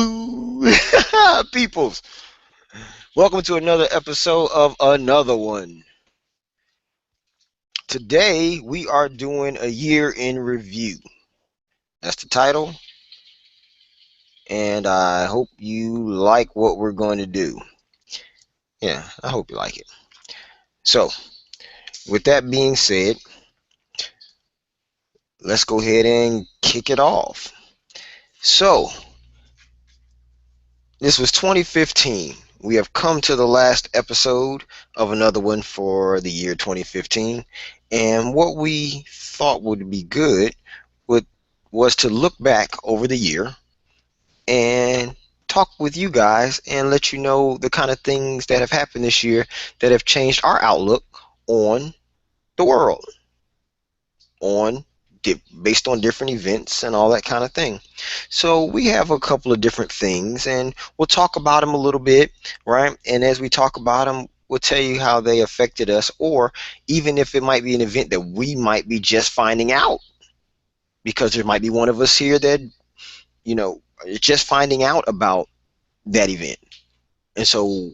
Hello, peoples. Welcome to another episode of Another One. Today, we are doing a year in review. That's the title, and I hope you like what we're going to do. Yeah, I hope you like it. So, with that being said, let's go ahead and kick it off. So, this was 2015. We have come to the last episode of Another One for the year 2015. And what we thought would be good would, was to look back over the year and talk with you guys and let you know the kind of things that have happened this year that have changed our outlook on the world, on based on different events and all that kind of thing. So we have a couple of different things, and we'll talk about them a little bit, right? And as we talk about them, we'll tell you how they affected us, or even if it might be an event that we might be just finding out, because there might be one of us here that, is just finding out about that event. And so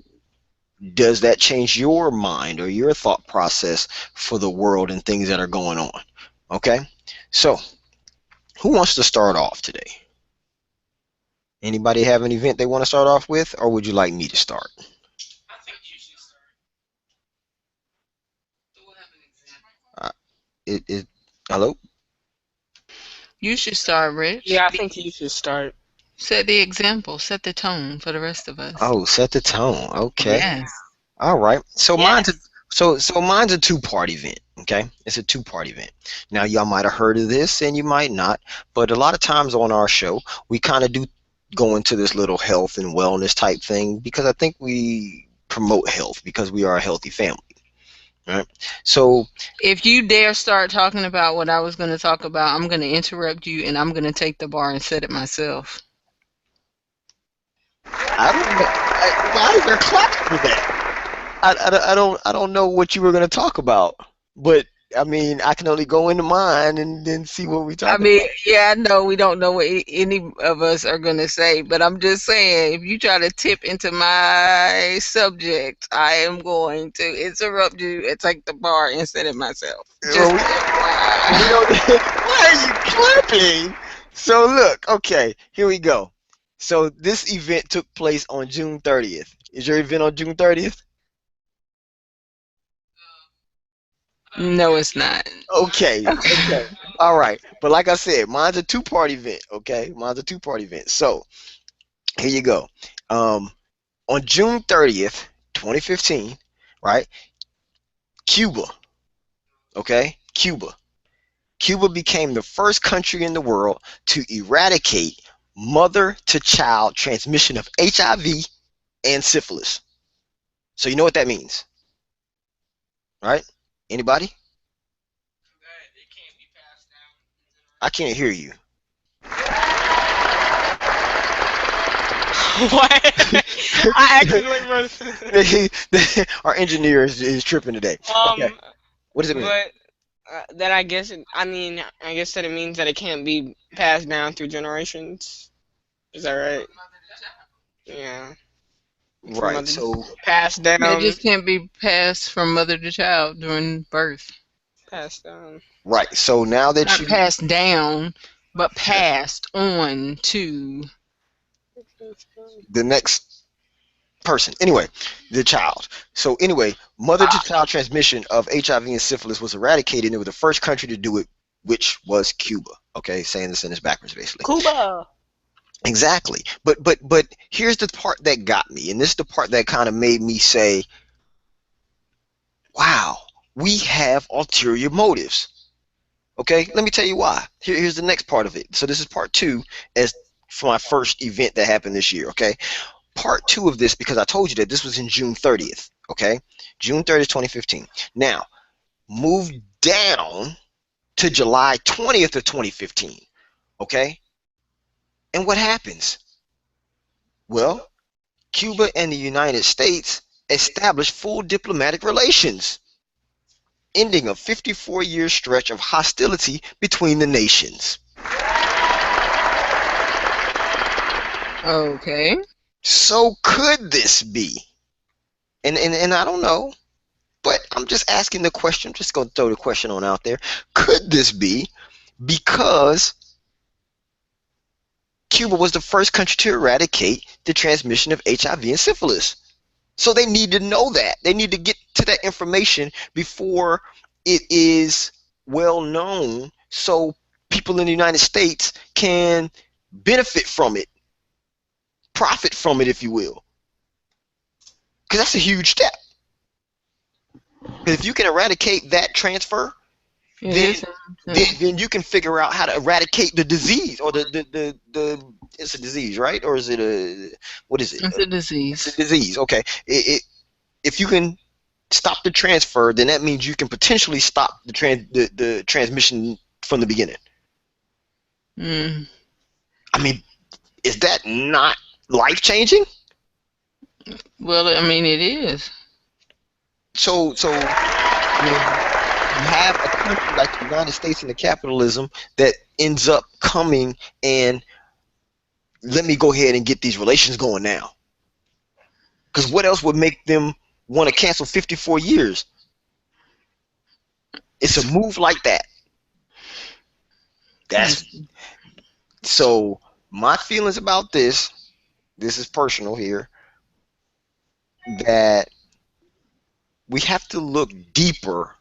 does that change your mind or your thought process for the world and things that are going on? Okay? So who wants to start off today? Anybody have an event they want to start off with, or would you like me to start? Uh, it hello? You should start, Rich. Yeah, I think you should start. Set the example, set the tone for the rest of us. Oh, set the tone. Okay. Yes. All right. So mine's a Yes. mine's a two-part event. Okay, it's a two-part event. Now y'all might have heard of this and you might not, but a lot of times on our show we kind of do go into this little health and wellness type thing because I think we promote health because we are a healthy family. Right. So If you dare start talking about what I was going to talk about, I'm going to interrupt you and I'm going to take the bar and set it myself. I don't know. Why is there claps for that? I don't know what you were going to talk about, but I mean I can only go into mine and then see what we I talking mean, about. yeah, I know we don't know what any of us are going to say, but I'm just saying, if you try to tip into my subject, I am going to interrupt you and take the bar and set it myself. Well, Just we FYI. don't. Why are you clapping? So look, okay, here we go. So this event took place on June 30th. Is your event on June 30th? No, it's not. Okay, okay, all right. But like I said, mine's a two-part event. Okay, mine's a two-part event. So here you go. Um, on June 30th, 2015, right? Cuba. Okay, Cuba. Cuba became the first country in the world to eradicate mother to child transmission of HIV and syphilis. So you know what that means, right? Anybody? I can't hear you. What? I accidentally wrote. Our engineer is tripping today. Okay, um, what does it mean? but that I guess I mean I guess that it means that it can't be passed down through generations. Is that right? Yeah, from Right. mother So passed It down, just can't be passed from mother to child during birth. passed down. right. So now that Not you passed down, but passed on to. the next person. Anyway, the child. So anyway, mother to child transmission of HIV and syphilis was eradicated, and it was the first country to do it, which was Cuba. Okay, saying the sentence backwards, basically. Cuba. Exactly. But here's the part that got me, and this is the part that kind of made me say, "Wow, we have ulterior motives." Okay, let me tell you why. Here's the next part of it. So this is part two, as for my first event that happened this year. Okay, part two of this because I told you that this was in June 30th. Okay, June 30th, 2015. Now move down to July 20th of 2015. Okay, and what happens? Well, Cuba and the United States established full diplomatic relations. ending a 54-year stretch of hostility between the nations. Okay. So could this be? And I don't know, but I'm just asking the question. I'm just going to throw the question on out there. Could this be because Cuba was the first country to eradicate the transmission of HIV and syphilis? So they need to know that. They need to get to that information before it is well known, so people in the United States can benefit from it, profit from it, if you will. Because that's a huge step. Because if you can eradicate that transfer, It then, is. then you can figure out how to eradicate the disease, or the it's a disease, right? Or is it what is it? It's a It's a disease. disease. Okay. If you can stop the transfer, then that means you can potentially stop the transmission from the beginning. Mm. I mean, is that not life changing? Well, I mean, it is. So when you have a country like the United States and the capitalism that ends up coming and let me go ahead and get these relations going now. Because what else would make them want to cancel 54 years? It's a move like that. That's so my feelings about this is personal here, that we have to look deeper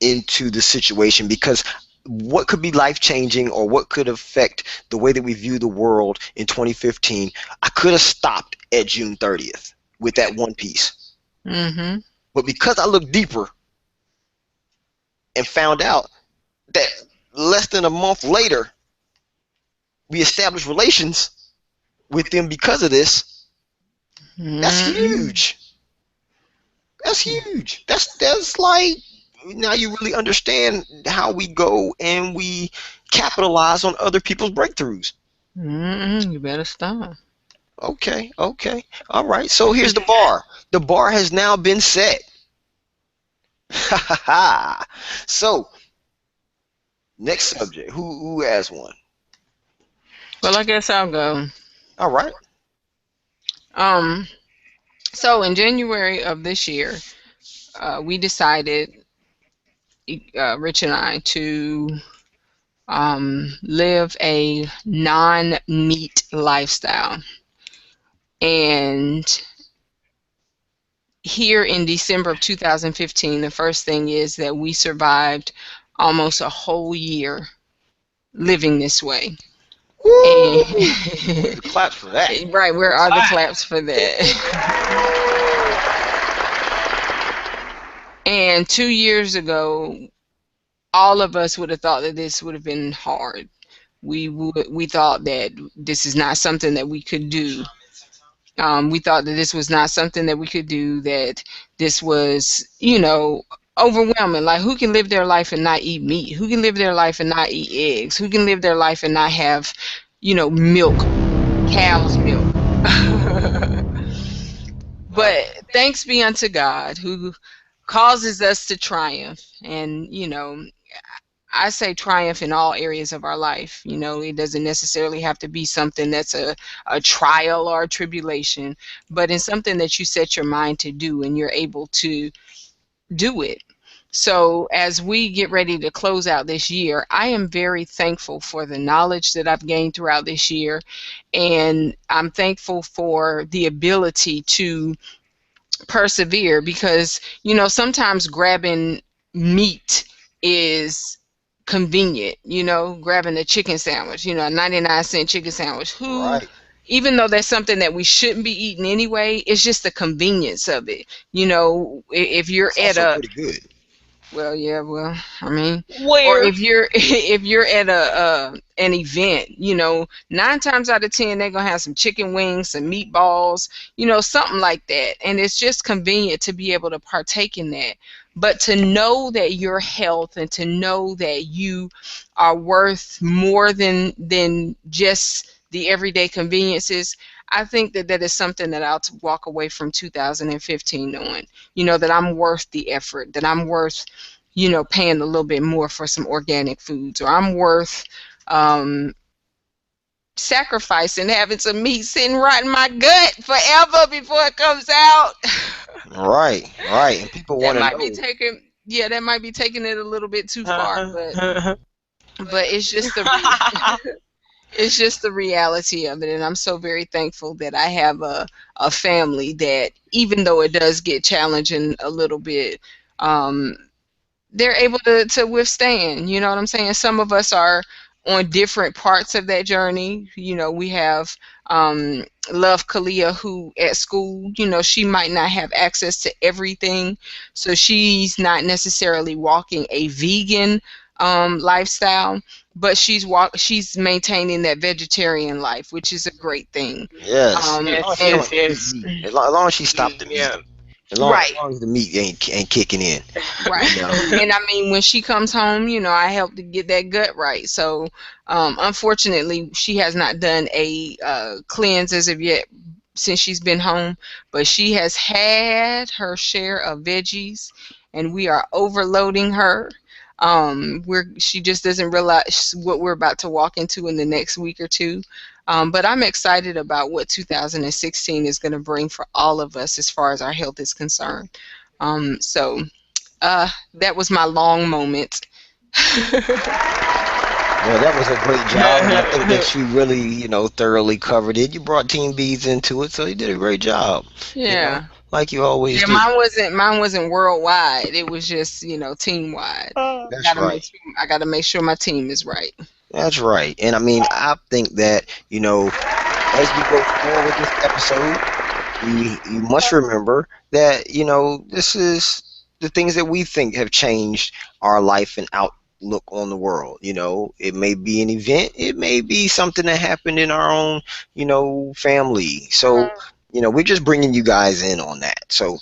into the situation, because what could be life changing or what could affect the way that we view the world in 2015, I could have stopped at June 30th with that one piece. Mm-hmm. But because I looked deeper and found out that less than a month later we established relations with them because of this, that's huge. That's huge. That's like, now you really understand how we go and we capitalize on other people's breakthroughs. You better stop. Okay, okay. All right. So here's the bar. The bar has now been set. Ha ha ha. So, next subject. Who has one? Well, I guess I'll go. All right. So in January of this year, we decided, Rich and I, to live a non-meat lifestyle. And here in December of 2015, the first thing is that we survived almost a whole year living this way. Woo! And Claps for that. right, where are the claps for that? And 2 years ago, all of us would have thought that this would have been hard. We thought that this is not something that we could do. We thought that this was not something that we could do, that this was, overwhelming. Like, who can live their life and not eat meat? Who can live their life and not eat eggs? Who can live their life and not have, milk, cow's milk? But thanks be unto God, who causes us to triumph. And, I say triumph in all areas of our life. It doesn't necessarily have to be something that's a trial or a tribulation, but in something that you set your mind to do and you're able to do it. So as we get ready to close out this year, I am very thankful for the knowledge that I've gained throughout this year. And I'm thankful for the ability to persevere, because, sometimes grabbing meat is convenient, grabbing a chicken sandwich, a 99-cent chicken sandwich. Right. Even though that's something that we shouldn't be eating anyway, it's just the convenience of it. If you're It's at also a, pretty good. well, yeah, well, I mean, or Where? if you're if you're at an event, 9 times out of 10 they're gonna have some chicken wings, some meatballs, something like that, and it's just convenient to be able to partake in that. But to know that your health, and to know that you are worth more than just the everyday conveniences, I think that that is something that I'll walk away from 2015 knowing, that I'm worth the effort, that I'm worth paying a little bit more for some organic foods, or I'm worth um, sacrificing having some meat sitting right in my gut forever before it comes out. Right, right. And people That want to might be know. taking, yeah, that might be taking it a little bit too far, but it's just the it's just the reality of it, and I'm so very thankful that I have a family that, even though it does get challenging a little bit, um, they're able to withstand. You know what I'm saying? Some of us are on different parts of that journey. We have Love Kalia, who at school, she might not have access to everything, so she's not necessarily walking a vegan lifestyle, but she's maintaining that vegetarian life, which is a great thing. Yes. As long Yes, as she And yes, don't eat yes. meat, as long as she stopped the meat, Yeah. as right. long as the meat ain't kicking in, Right. you know. And I mean, when she comes home, I help to get that gut right. So, unfortunately, she has not done a cleanse as of yet since she's been home, but she has had her share of veggies, and we are overloading her. She just doesn't realize what we're about to walk into in the next week or two. But I'm excited about what 2016 is going to bring for all of us as far as our health is concerned. So that was my long moment. Well, that was a great job, and I think that you really, thoroughly covered it. You brought Team Bees into it, so you did a great job, you know, Yeah. like you always Yeah, do. mine wasn't worldwide. It was just, team wide. That's right. I gotta make sure my team is right. That's right. And I mean, I think that, as we go forward with this episode, you must remember that this is the things that we think have changed our life and outlook on the world. It may be an event, it may be something that happened in our own family. So we're just bringing you guys in on that. So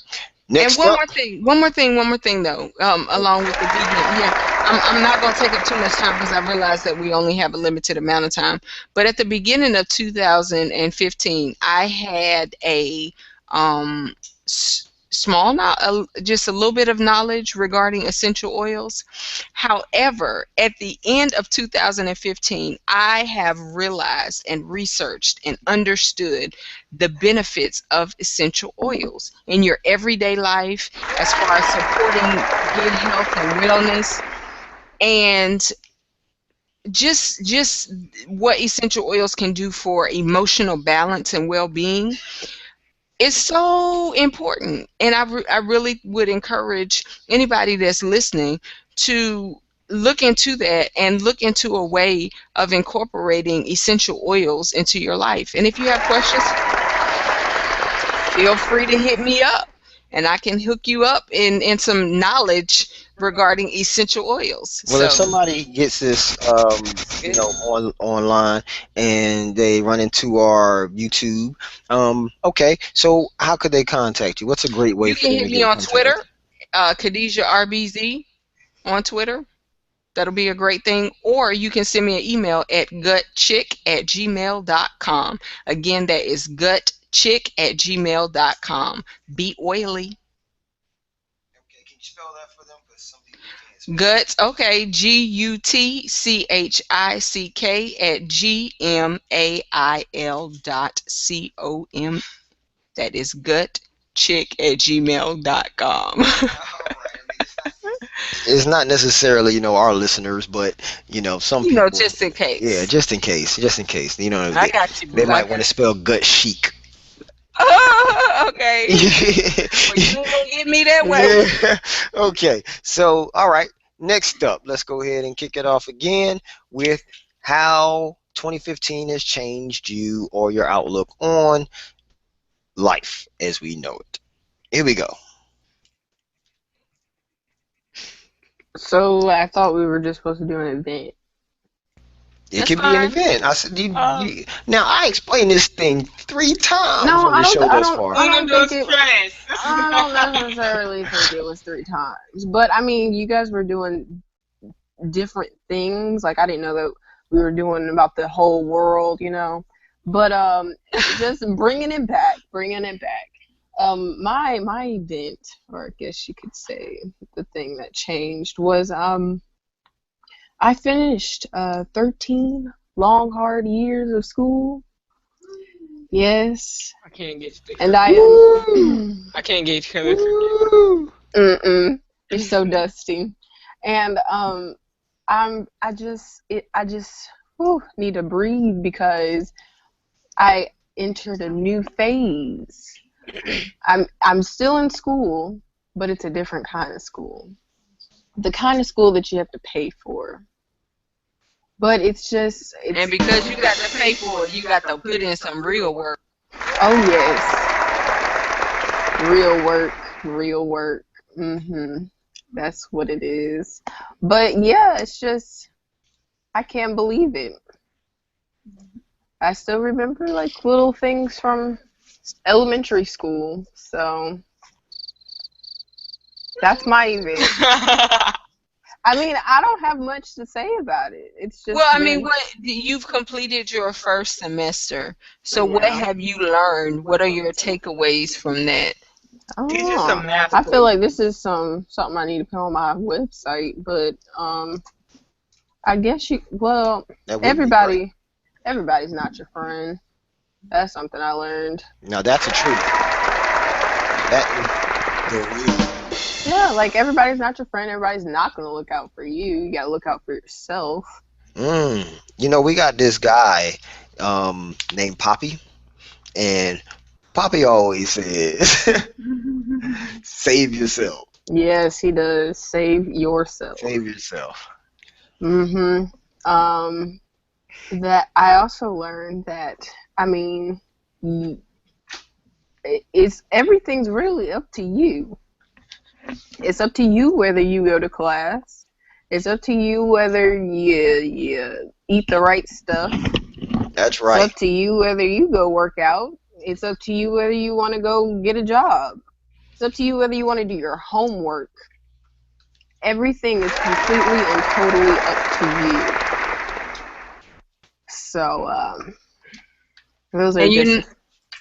And next up. one more thing though. Along with the vegan, yeah, I'm not gonna take up too much time because I realize that we only have a limited amount of time. But at the beginning of 2015, I had a um small, just a little bit of knowledge regarding essential oils. However, at the end of 2015, I have realized and researched and understood the benefits of essential oils in your everyday life as far as supporting good health and wellness, and just what essential oils can do for emotional balance and well-being. It's so important, and I really would encourage anybody that's listening to look into that and look into a way of incorporating essential oils into your life. And if you have questions, feel free to hit me up, and I can hook you up in some knowledge regarding essential oils. Well, if So somebody gets this, good. online, and they run into our YouTube, okay, so how could they contact you? What's a great way You for can them hit to me get in on contact Twitter, with you? Khadijah RBZ on Twitter. That'll be a great thing. Or you can send me an email at gutchick@gmail.com. Again, that is gutchick@gmail.com. Be oily. Okay, can you spell that for them? Because some people can't spell. Guts, okay, gutchick@gmail.com. That is gutchick@gmail.com. All right. I mean, it's not necessarily our listeners, but some people. Just in Yeah, case. just in case. I They, got you, they boo. I might want got to spell gut chic. you. Okay. Well, you ain't gonna get me that way. Yeah. Okay. So, all right. Next up, let's go ahead and kick it off again with how 2015 has changed you or your outlook on life as we know it. Here we go. So I thought we were just supposed to do an event. It That's could be an fine. event. I said, Uh, now I explained this thing 3 times no, on the show thus far. I don't think it. stress. I don't necessarily think it was 3 times, but I mean, you guys were doing different things. Like I didn't know that we were doing about the whole world, But just bringing it back. My event, or I guess you could say the thing that changed was I finished 13 long hard years of school. Yes, I can't get and together. I Woo! am. I can't get together. Woo! You're so dusty, and I just need to breathe because I entered a new phase. I'm still in school, but it's a different kind of school. The kind of school that you have to pay for. But and it's because you got to pay for it, you got to put in some real work. oh yes, real work, real work. Mhm. That's what it is. But yeah, it's just I can't believe it. I still remember like little things from elementary school. So that's my event. I mean, I don't have much to say about it. It's Well, just I been mean, what you've completed your first semester, so what yeah. have you learned? What are your takeaways from that? These are Oh, some math I feel like equations. this is something I need to put on my website, but I guess That would be great. everybody's not your friend. That's something I learned. Now that's a truth. That is the real. Yeah, like everybody's not your friend. Everybody's not gonna look out for you. You gotta look out for yourself. Mm. You know, we got this guy named Poppy, and Poppy always says, "Save yourself. Yes, he does. Save yourself. Save yourself." Mm-hmm. That I also learned that I mean, it's everything's really up to you. It's up to you whether you go to class. It's up to you whether you eat the right stuff. That's It's right. up to you whether you go work out. It's up to you whether you want to go get a job. It's up to you whether you want to do your homework. Everything is completely and totally up to you. So, those are And just you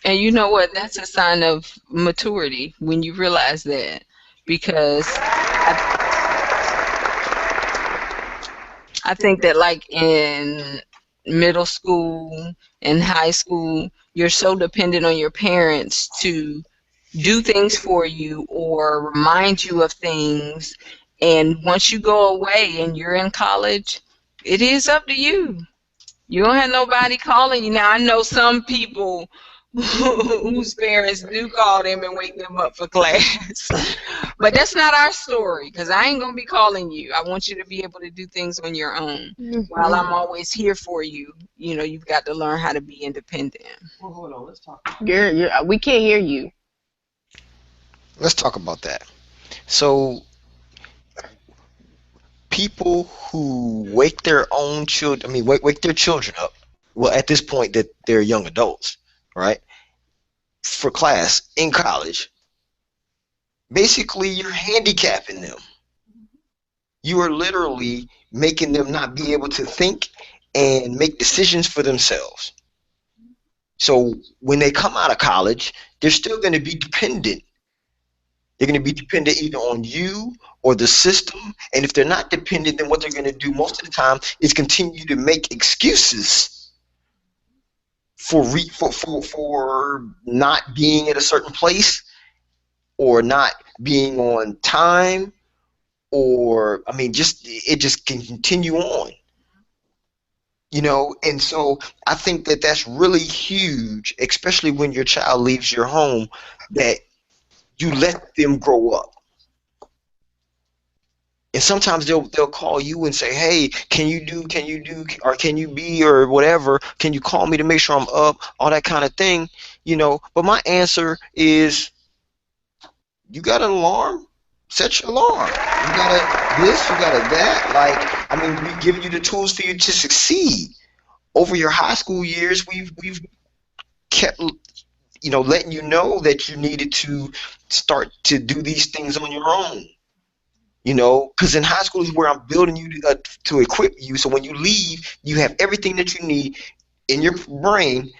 and you know what? That's a sign of maturity when you realize that, because I think that like in middle school and high school, you're so dependent on your parents to do things for you or remind you of things. And once you go away and you're in college, it is up to you. You don't have nobody calling you. Now, I know some people whose parents do call them and wake them up for class. But that's not our story, because I ain't going to be calling you. I want you to be able to do things on your own. While I'm always here for you, you've got to learn how to be independent. Well, hold on. Let's talk. we can't hear you. Let's talk about that. So, people who wake their own children, I mean, wake their children up. Well, at this point, that they're young adults, right? For class in college, basically, you're handicapping them. You are literally making them not be able to think and make decisions for themselves. So when they come out of college, they're still going to be dependent. They're going to be dependent either on you or the system. And if they're not dependent, then what they're going to do most of the time is continue to make excuses for not being at a certain place or not being on time, or I mean, just it just can continue on. And so I think that that's really huge, especially when your child leaves your home, that you let them grow up. And sometimes they'll call you and say, "Hey, can you do, or can you be, or whatever? Can you call me to make sure I'm up?" All that kind of thing. But my answer is, you got an alarm? Set your alarm. You got to this, you got to that. Like, I mean, we've given you the tools for you to succeed. Over your high school years, we've kept letting you know that you needed to start to do these things on your own. Because in high school is where I'm building you to equip you, so when you leave, you have everything that you need in your brain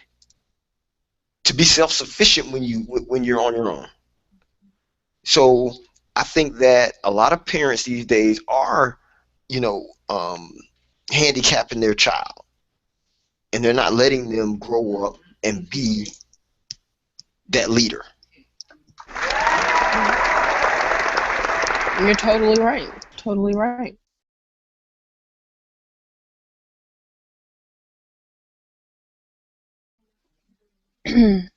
to be self-sufficient when you're on your own. So I think that a lot of parents these days are, you know, handicapping their child, and they're not letting them grow up and be that leader. You're totally right. Totally right.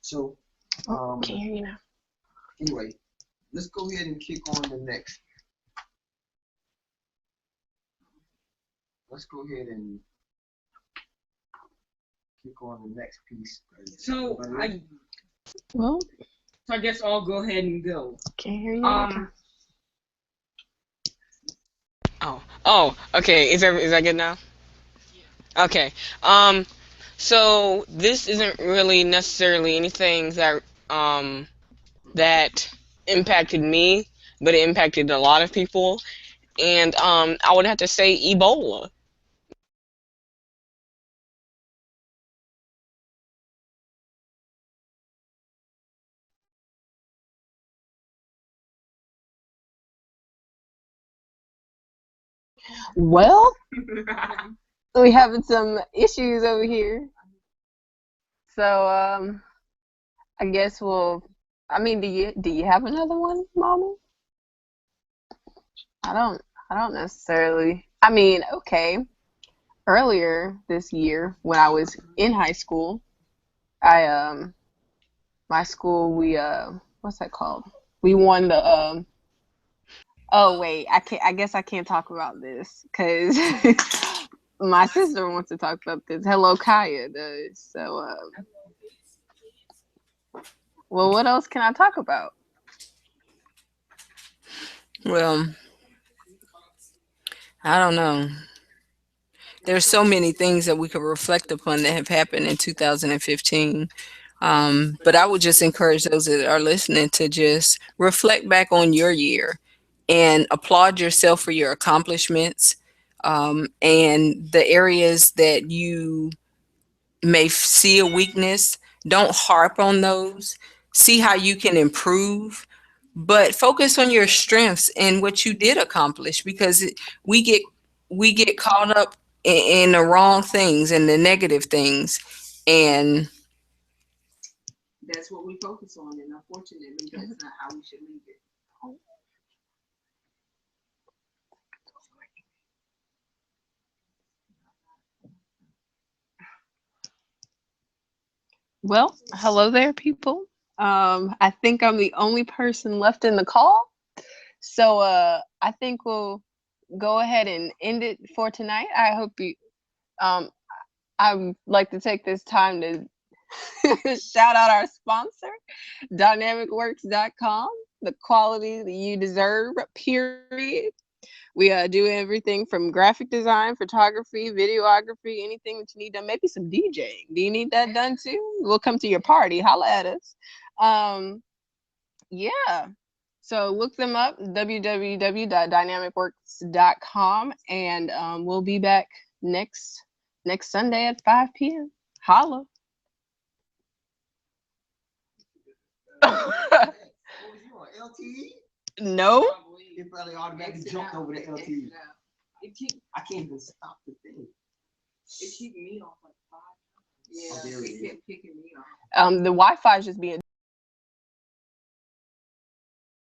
So, Can't hear you now. anyway, let's go ahead and kick on the next. Let's go ahead and kick on the next piece. So Well, I guess I'll go ahead and go. can't hear you. Okay. Is that good now? Okay. So this isn't really necessarily anything that impacted me, but it impacted a lot of people. And I would have to say Ebola. Well, we having some issues over here. So I guess I mean, do you have another one, Mommy? I don't necessarily. I mean, okay. Earlier this year when I was in high school, I my school we what's that called? We won the oh wait, I guess I can't talk about this cuz my sister wants to talk about this. Hello Kaya does. So well, what else can I talk about? Well, I don't know. There's so many things that we could reflect upon that have happened in 2015. But I would just encourage those that are listening to just reflect back on your year and applaud yourself for your accomplishments, and the areas that you may see a weakness. Don't harp on those. See how you can improve, but focus on your strengths and what you did accomplish, because we get we get caught up in the wrong things and the negative things, and that's what we focus on, and unfortunately that's not how we should leave it. Well, hello there, people. I think I'm the only person left in the call. So I think we'll go ahead and end it for tonight. I hope you um I would like to take this time to shout out our sponsor, dynamicworks.com, the quality that you deserve, period. We do everything from graphic design, photography, videography, anything that you need done. Maybe some DJing. Do you need that done too? We'll come to your party. Holla at us. Yeah. So look them up, www.dynamicworks.com, and we'll be back next Sunday at 5 p.m. Holla. No. It probably automatically jumped over the LTE. I can't even stop the thing. It keep me off like 5 times. Yeah, it kept picking me off. The Wi-Fi is just being